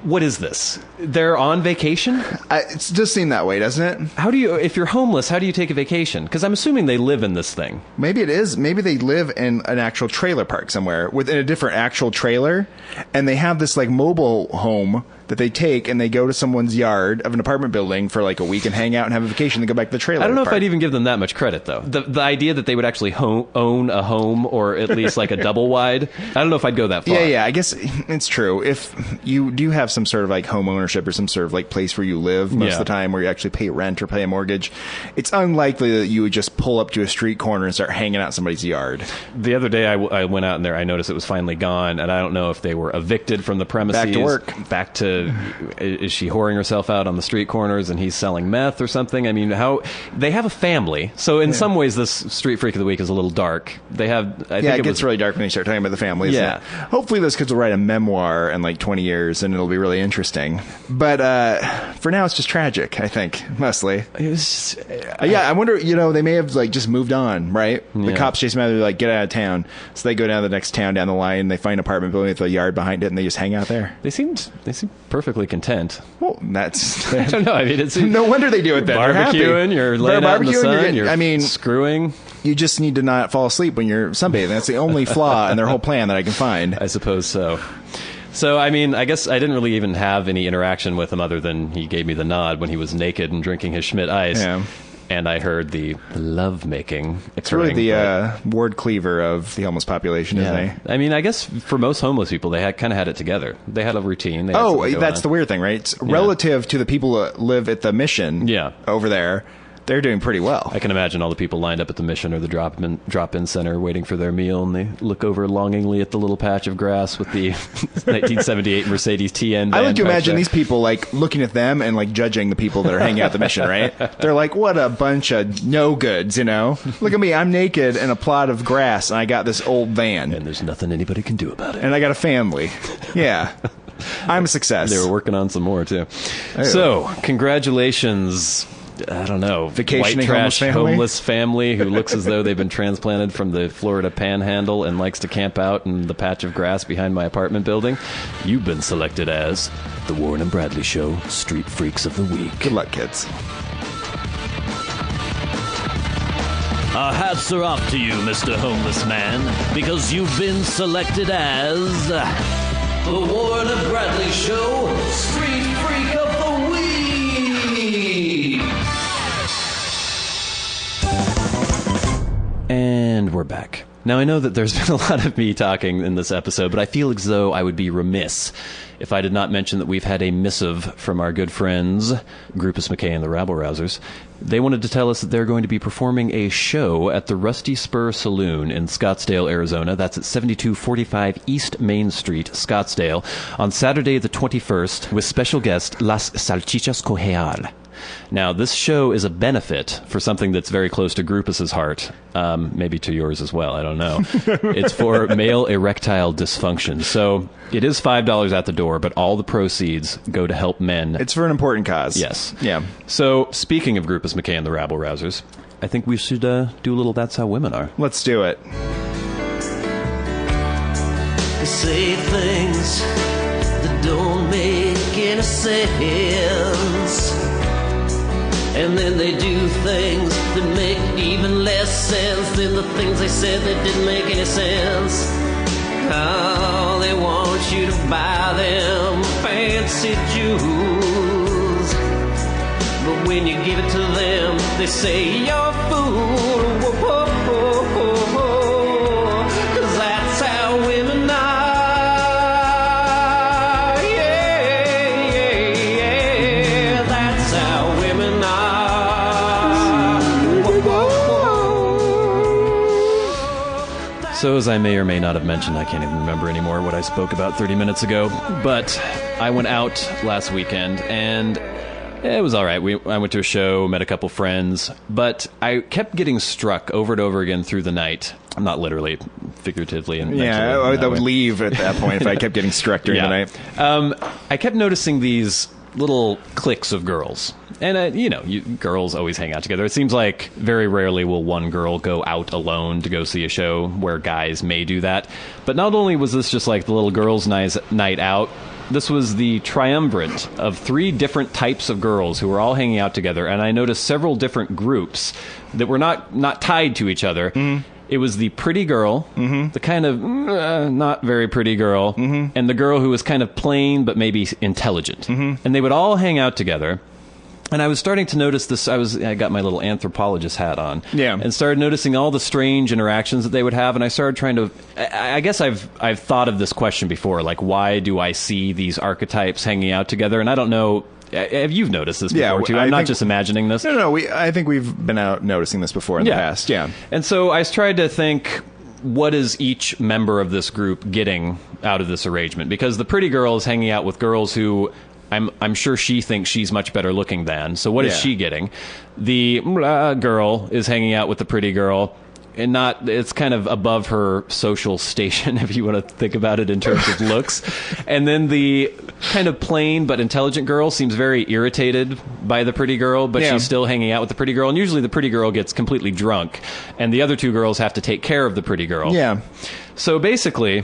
What is this? They're on vacation? It does seem that way, doesn't it? If you're homeless, how do you take a vacation? Because I'm assuming they live in this thing. Maybe it is. Maybe they live in an actual trailer park somewhere within a different actual trailer, and they have this like mobile home that they take and they go to someone's yard of an apartment building for like a week and hang out and have a vacation and go back to the trailer. I don't know park. if I'd even give them that much credit, though. The idea that they would actually own a home, or at least like a double wide, I don't know if I'd go that far. Yeah, I guess it's true. If you do have some sort of like home ownership or some sort of like place where you live most of the time, where you actually pay rent or pay a mortgage, it's unlikely that you would just pull up to a street corner and start hanging out somebody's yard. The other day I went out in there, I noticed it was finally gone, and I don't know if they were evicted from the premises. Back to work. Back to... Is she whoring herself out on the street corners and he's selling meth or something? I mean, they have a family. So in some ways, this Street Freak of the Week is a little dark. They have, I think it gets really dark when you start talking about the family. Yeah. Hopefully those kids will write a memoir in like 20 years and it'll be really interesting. But for now, it's just tragic, I think, mostly. It was just, I wonder, they may have like just moved on, right? The cops chase them out, they're like, get out of town. So they go down to the next town down the line, they find an apartment building with a yard behind it, and they just hang out there. They seem perfectly content. Well, that's... I don't know. I mean, it's... No wonder they do it then. Barbecuing, you're laying out in the sun, you're screwing. You just need to not fall asleep when you're sunbathing. That's the only flaw in their whole plan that I can find. I suppose so. So, I mean, I guess I didn't really even have any interaction with him other than he gave me the nod when he was naked and drinking his Schmidt Ice. Yeah. And I heard the love-making. It's really the Ward Cleaver of the homeless population, isn't it? I mean, I guess for most homeless people, they kind of had it together. They had a routine. That's the weird thing, right? It's relative to the people that live at the Mission over there. They're doing pretty well. I can imagine all the people lined up at the Mission or the drop-in center waiting for their meal, and they look over longingly at the little patch of grass with the 1978 Mercedes TN. I like to imagine these people like looking at them and like judging the people that are hanging out at the Mission, right? They're like, what a bunch of no-goods, Look at me, I'm naked in a plot of grass, and I got this old van. And there's nothing anybody can do about it. And I got a family. Yeah. I'm a success. They were working on some more, too. So, congratulations... I don't know, vacationing white trash homeless family who looks as though they've been transplanted from the Florida Panhandle and likes to camp out in the patch of grass behind my apartment building. You've been selected as the Warren and Bradley Show Street Freaks of the Week. Good luck, kids. Our hats are off to you, Mr. Homeless Man, because you've been selected as the Warren and Bradley Show Street Freak of the Week. And we're back. Now, I know that there's been a lot of me talking in this episode, but I feel as though I would be remiss if I did not mention that we've had a missive from our good friends, Groupus McKay and the Rabble-Rousers. They wanted to tell us that they're going to be performing a show at the Rusty Spur Saloon in Scottsdale, Arizona. That's at 7245 East Main Street, Scottsdale, on Saturday the 21st, with special guest Las Salchichas Cojeal. Now, this show is a benefit for something that's very close to Groupus's heart, maybe to yours as well, I don't know. It's for male erectile dysfunction. So it is $5 at the door, but all the proceeds go to help men. It's for an important cause. Yes. Yeah. So speaking of Grupus McKay and the Rabble Rousers, I think we should do a little That's How Women Are. Let's do it. They say things that don't make any sense, and then they do things that make even less sense than the things they said that didn't make any sense. Oh, they want you to buy them fancy jewels, but when you give it to them, they say you're a fool. Whoa, whoa, whoa, whoa, whoa. 'Cause that's how women are. So as I may or may not have mentioned, I can't even remember anymore what I spoke about 30 minutes ago, but I went out last weekend and it was all right. I went to a show, met a couple friends, but I kept getting struck over and over again through the night. Not literally, figuratively. And yeah, I would leave at that point if I kept getting struck during the night. I kept noticing these little cliques of girls. And, girls always hang out together. It seems like very rarely will one girl go out alone to go see a show where guys may do that. But not only was this just like the little girls' night out, this was the triumvirate of 3 different types of girls who were all hanging out together. And I noticed several different groups that were not tied to each other. Mm-hmm. It was the pretty girl, the kind of not very pretty girl, and the girl who was kind of plain but maybe intelligent. And they would all hang out together. And I was starting to notice this. I got my little anthropologist hat on, and started noticing all the strange interactions that they would have. And I started trying to. I guess I've thought of this question before, like why do I see these archetypes hanging out together? And I don't know. Have you noticed this before too? I'm not just imagining this. No. I think we've been out noticing this before in the past. Yeah. And so I tried to think, what is each member of this group getting out of this arrangement? Because the pretty girl is hanging out with girls who I'm sure she thinks she's much better looking than. So what is she getting? The girl is hanging out with the pretty girl, and it's kind of above her social station, if you want to think about it in terms of looks. And then the kind of plain but intelligent girl seems very irritated by the pretty girl, but she's still hanging out with the pretty girl. And usually the pretty girl gets completely drunk, and the other 2 girls have to take care of the pretty girl. Yeah. So basically,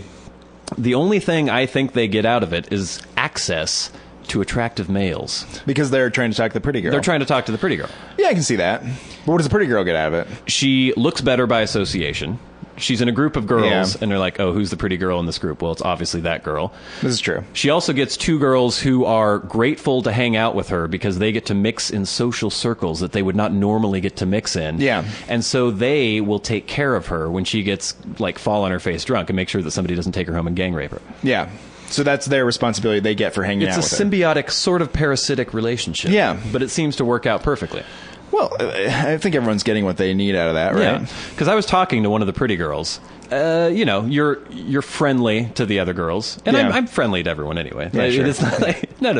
the only thing I think they get out of it is access to attractive males. Because they're trying to talk to the pretty girl. They're trying to talk to the pretty girl. Yeah, I can see that. But what does the pretty girl get out of it? She looks better by association. She's in a group of girls, and they're like, oh, who's the pretty girl in this group? Well, it's obviously that girl. This is true. She also gets 2 girls who are grateful to hang out with her because they get to mix in social circles that they would not normally get to mix in. Yeah. And so they will take care of her when she gets, fall on her face drunk and make sure that somebody doesn't take her home and gang rape her. Yeah. So that's their responsibility they get for hanging out with her. It's a symbiotic, sort of parasitic relationship. Yeah. But it seems to work out perfectly. Well, I think everyone's getting what they need out of that, right? Yeah. Because I was talking to one of the pretty girls. You're friendly to the other girls, and I'm friendly to everyone anyway. Yeah, sure. It's not like, no.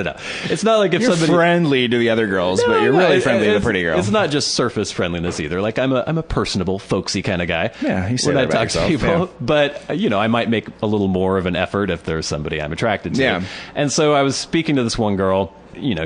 It's not like if you're somebody friendly to the other girls, but you're really friendly to the pretty girl. It's not just surface friendliness either. Like I'm a personable, folksy kind of guy. Yeah, you say when that I about talk yourself, to people, yeah. But I might make a little more of an effort if there's somebody I'm attracted to. Yeah. And so I was speaking to this one girl.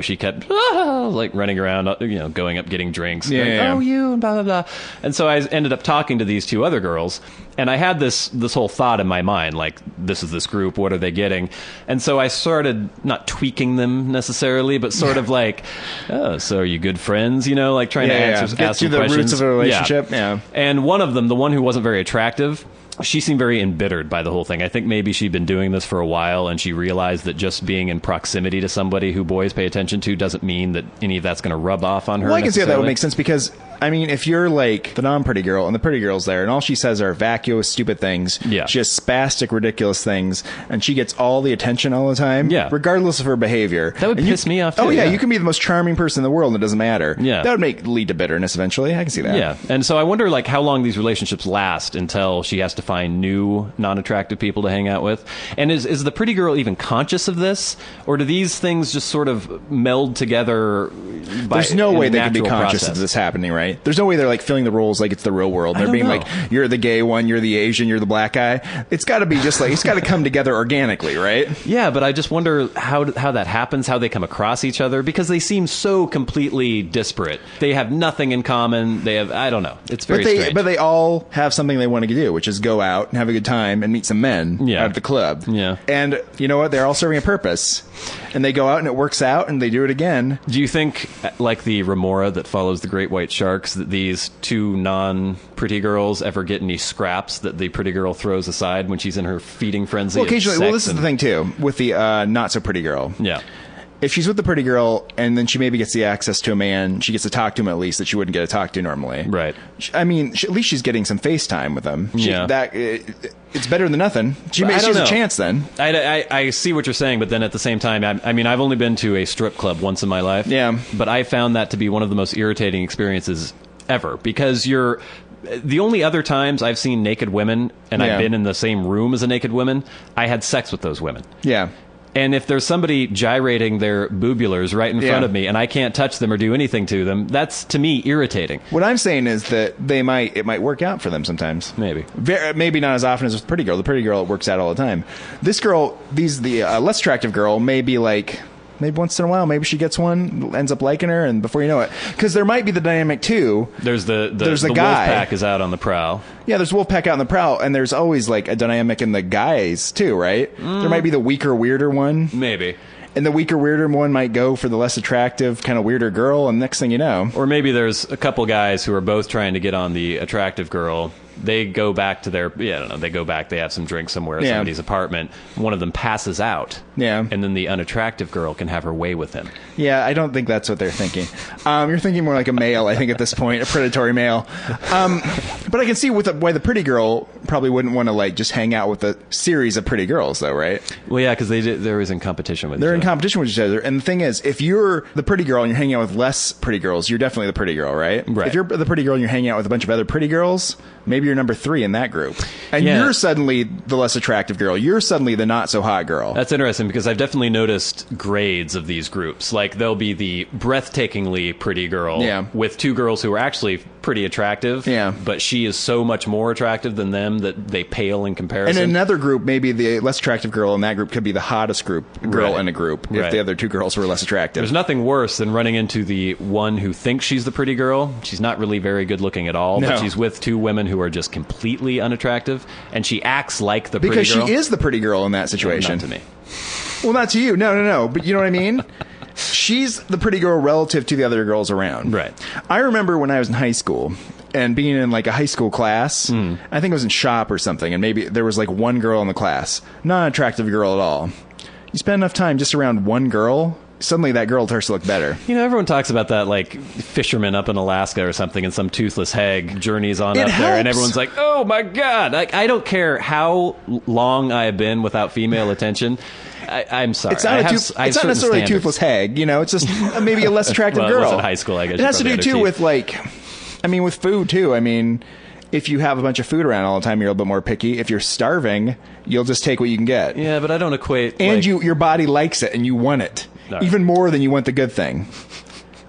She kept running around, going up, getting drinks. Yeah. Oh, you, and blah, blah, blah. And so I ended up talking to these 2 other girls, and I had this whole thought in my mind, like, this is this group, what are they getting? And so I started not tweaking them necessarily, but sort of like, oh, so are you good friends? Trying to ask Get some to the questions. roots of a relationship. Yeah. And one of them, the one who wasn't very attractive, she seemed very embittered by the whole thing. I think maybe she'd been doing this for a while, and she realized that just being in proximity to somebody who boys pay attention to doesn't mean that any of that's going to rub off on her. Well, I can see how that would make sense, because I mean, if you're like the non-pretty girl and the pretty girl's there and all she says are vacuous, stupid things, just spastic, ridiculous things, and she gets all the attention all the time, regardless of her behavior. That would piss me off, too. Oh, yeah, you can be the most charming person in the world and it doesn't matter. Yeah. That would lead to bitterness eventually. I can see that. Yeah, and so I wonder, like, how long these relationships last until she has to find new non-attractive people to hang out with. And is the pretty girl even conscious of this? Or do these things just sort of meld together There's no way they can be conscious of this happening, right? There's no way they're like filling the roles like it's the real world. They're being like, you're the gay one, you're the Asian, you're the black guy. It's got to be just like, it's got to come together organically, right? Yeah, but I just wonder how that happens, how they come across each other, because they seem so completely disparate. They have nothing in common. They have, I don't know. It's very strange. But they all have something they want to do, which is go out and have a good time and meet some men at the club. Yeah. And you know what? They're all serving a purpose. And they go out and it works out and they do it again. Do you think, like the remora that follows the great white sharks, that these two non-pretty girls ever get any scraps that the pretty girl throws aside when she's in her feeding frenzy? Well, occasionally. Well, this is the thing, too, with the not-so-pretty girl. Yeah. If she's with the pretty girl and then she maybe gets the access to a man, she gets to talk to him at least that she wouldn't get to talk to normally. Right. I mean, at least she's getting some FaceTime with him. It's better than nothing. She has a chance then. I see what you're saying, but then at the same time, I mean, I've only been to a strip club once in my life. Yeah. But I found that to be one of the most irritating experiences ever, because the only other times I've seen naked women and I've been in the same room as a naked woman, I had sex with those women. Yeah. And if there's somebody gyrating their boobulars right in front of me and I can't touch them or do anything to them, that's, to me, irritating. What I'm saying is that it might work out for them sometimes. Maybe. Maybe not as often as with the pretty girl. The pretty girl, it works out all the time. This girl, the less attractive girl, may be like... Maybe once in a while, maybe she gets one, ends up liking her, and before you know it, because there might be the dynamic too. There's the guy. Wolf Pack is out on the prowl. Yeah, there's Wolf Pack out on the prowl, and there's always like a dynamic in the guys too, right? There might be the weaker, weirder one. Maybe. And the weaker, weirder one might go for the less attractive, kind of weirder girl, and next thing you know... Or maybe there's a couple guys who are both trying to get on the attractive girl. They go back to their... I don't know. They go back, they have some drinks somewhere at somebody's apartment. One of them passes out. Yeah. And then the unattractive girl can have her way with him. Yeah, I don't think that's what they're thinking. You're thinking more like a male, I think, at this point. A predatory male. But I can see why the pretty girl probably wouldn't want to, like, just hang out with a series of pretty girls, though, right? Well, yeah, because they're always in competition with each other. They're in competition with each other. And the thing is, if you're the pretty girl and you're hanging out with less pretty girls, you're definitely the pretty girl, right? Right. If you're the pretty girl and you're hanging out with a bunch of other pretty girls, maybe you're number 3 in that group. And you're suddenly the less attractive girl. You're suddenly the not-so-hot girl. That's interesting, because I've definitely noticed grades of these groups. Like, there'll be the breathtakingly pretty girl with two girls who are actually pretty attractive, but she is so much more attractive than them that they pale in comparison. And in another group, maybe the less attractive girl in that group could be the hottest girl in a group if the other two girls were less attractive. There's nothing worse than running into the one who thinks she's the pretty girl. She's not really very good looking at all, but she's with two women who are just completely unattractive, and she acts like the pretty girl. Because she is the pretty girl in that situation. Not to me. Well, not to you. No. But you know what I mean? She's the pretty girl relative to the other girls around. Right. I remember when I was in high school and being in like a high school class, I think it was in shop or something, and maybe there was like one girl in the class, not an attractive girl at all. You spend enough time just around one girl, suddenly that girl starts to look better. You know, everyone talks about that, like, fisherman up in Alaska or something, and some toothless hag journeys on up there, and everyone's like, oh my God. I don't care how long I have been without female attention. I'm sorry. It's not necessarily a toothless hag. You know, it's just maybe a less attractive girl. It was in high school, I guess. It has to do, too, with, like, with food, too. I mean, if you have a bunch of food around all the time, you're a little bit more picky. If you're starving, you'll just take what you can get. Yeah, but I don't equate... And your body likes it, and you want it. Right. Even more than you want the good thing.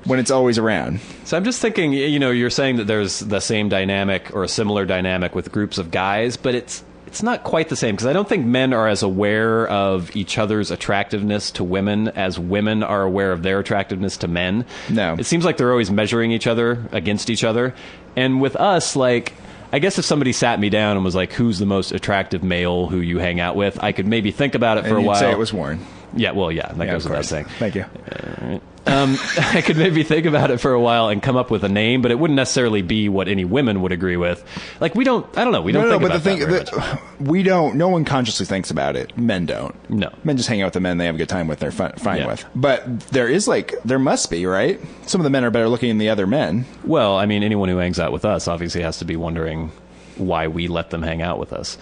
When it's always around. So I'm just thinking, you know, you're saying that there's the same dynamic or a similar dynamic with groups of guys, but it's not quite the same, because I don't think men are as aware of each other's attractiveness to women as women are aware of their attractiveness to men. No. It seems like they're always measuring each other against each other. And with us, like, I guess if somebody sat me down and was like, who's the most attractive male who you hang out with, I could maybe think about it for a while. Say it was Warren. Yeah, well, yeah, that goes without saying. Thank you. All right. I could maybe think about it for a while and come up with a name, but it wouldn't necessarily be what any women would agree with. Like, we don't think about that very much. No one consciously thinks about it. Men don't. No. Men just hang out with the men they have a good time with, they're fine with. But there must be, right? Some of the men are better looking than the other men. Well, I mean, anyone who hangs out with us obviously has to be wondering why we let them hang out with us.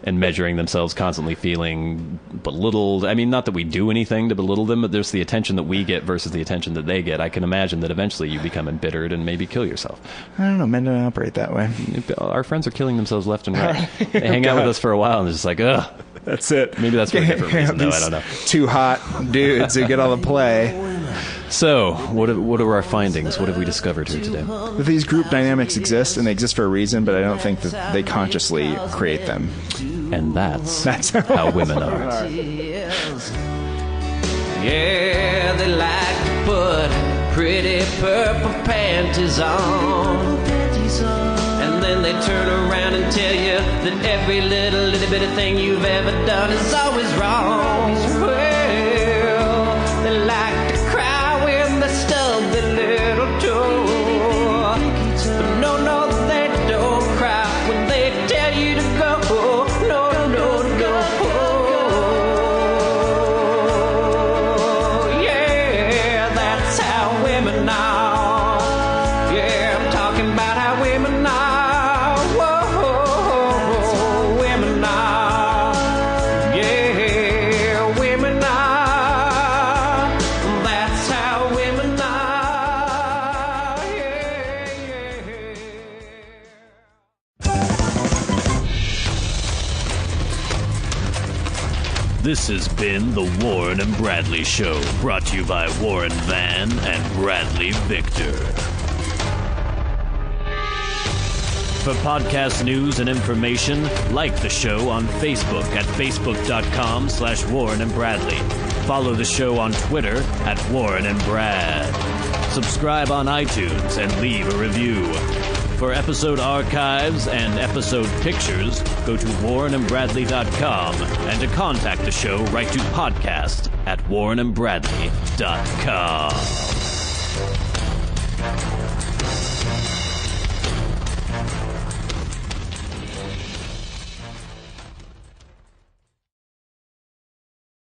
And measuring themselves, constantly feeling belittled. I mean, not that we do anything to belittle them, but there's the attention that we get versus the attention that they get. I can imagine that eventually you become embittered and maybe kill yourself. I don't know. Men don't operate that way. Our friends are killing themselves left and right. They hang out with us for a while and they're just like, ugh. That's it. Maybe that's for a different reason, though. I don't know. Two hot dudes who get all the play. So, what are our findings? What have we discovered here today? That these group dynamics exist, and they exist for a reason, but I don't think that they consciously create them. And that's how women are. Yeah, they like to put pretty purple panties on. And then they turn around and tell you that every little bit of thing you've ever done is always wrong. Well, they like to cry when they stub their little toe. But no, they don't cry when they tell you to go. No. Yeah, that's how women are. Yeah, I'm talking about how women are. Whoa, women are. Yeah, women are. That's how women are. This has been the Warren and Bradley Show, brought to you by Warren Van and Bradley Victor. For podcast news and information, like the show on Facebook at facebook.com/Warren and Bradley. Follow the show on Twitter at Warren and Brad. Subscribe on iTunes and leave a review. For episode archives and episode pictures, go to warrenandbradley.com, and to contact the show, write to podcast@warrenandbradley.com.